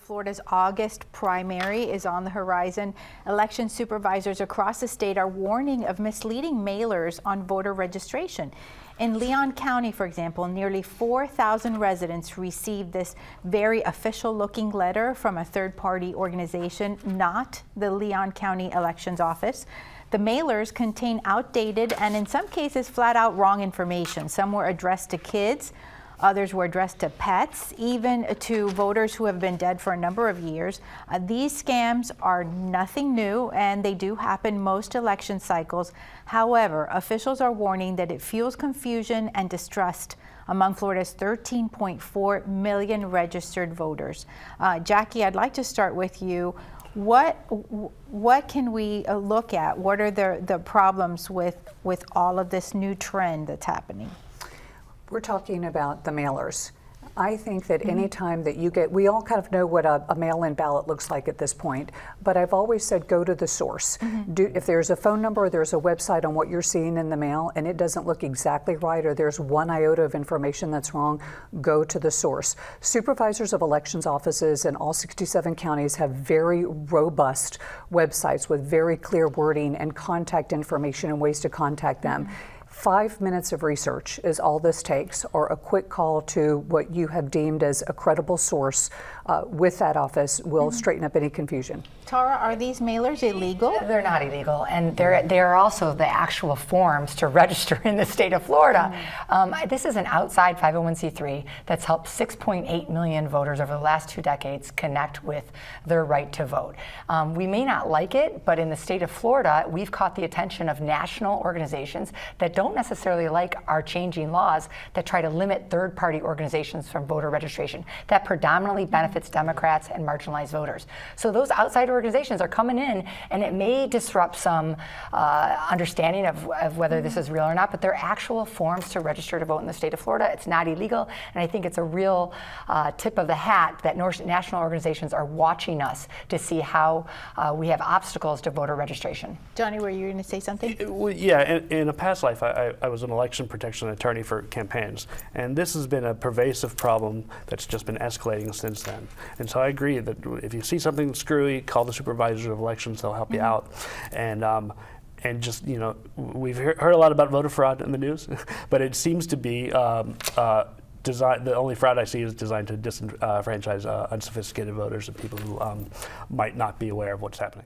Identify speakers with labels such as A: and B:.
A: Florida's August primary is on the horizon. Election supervisors across the state are warning of misleading mailers on voter registration. In Leon County, for example, nearly 4,000 residents received this very official-looking letter from a third-party organization, not the Leon County Elections Office. The mailers contain outdated and, in some cases, flat-out wrong information. Some were addressed to kids. Others were addressed to pets, even to voters who have been dead for a number of years. These scams are nothing new, and they do happen most election cycles. However, officials are warning that it fuels confusion and distrust among Florida's 13.4 million registered voters. Jackie, I'd like to start with you. What can we look at? What are the problems with all of this new trend that's happening?
B: We're talking about the mailers. I think that any time that you get, we all kind of know what a mail-in ballot looks like at this point, but I've always said go to the source. If there's a phone number or there's a website on what you're seeing in the mail and it doesn't look exactly right, or there's one iota of information that's wrong, go to the source. Supervisors of elections offices in all 67 counties have very robust websites with very clear wording and contact information and ways to contact them. 5 minutes of research is all this takes, or a quick call to what you have deemed as a credible source with that office will straighten up any confusion.
A: Tara, are these mailers illegal?
C: They're not illegal, and they're also the actual forms to register in the state of Florida. This is an outside 501c3 that's helped 6.8 million voters over the last 2 decades connect with their right to vote. We may not like it, but in the state of Florida, we've caught the attention of national organizations that don't necessarily like our changing laws that try to limit third-party organizations from voter registration. That predominantly benefits Democrats and marginalized voters. So those outside organizations are coming in, and it may disrupt some understanding of whether this is real or not, but they're actual forms to register to vote in the state of Florida. It's not illegal, and I think it's a real tip of the hat that national organizations are watching us to see how we have obstacles to voter registration.
A: Johnny, were you going to say something?
D: Well, yeah, in a past life, I was an election protection attorney for campaigns, and this has been a pervasive problem that's just been escalating since then. And so I agree that if you see something screwy, call the supervisors of elections; they'll help you out. And just, you know, we've heard a lot about voter fraud in the news, but it seems to be the only fraud I see is designed to disenfranchise unsophisticated voters and people who might not be aware of what's happening.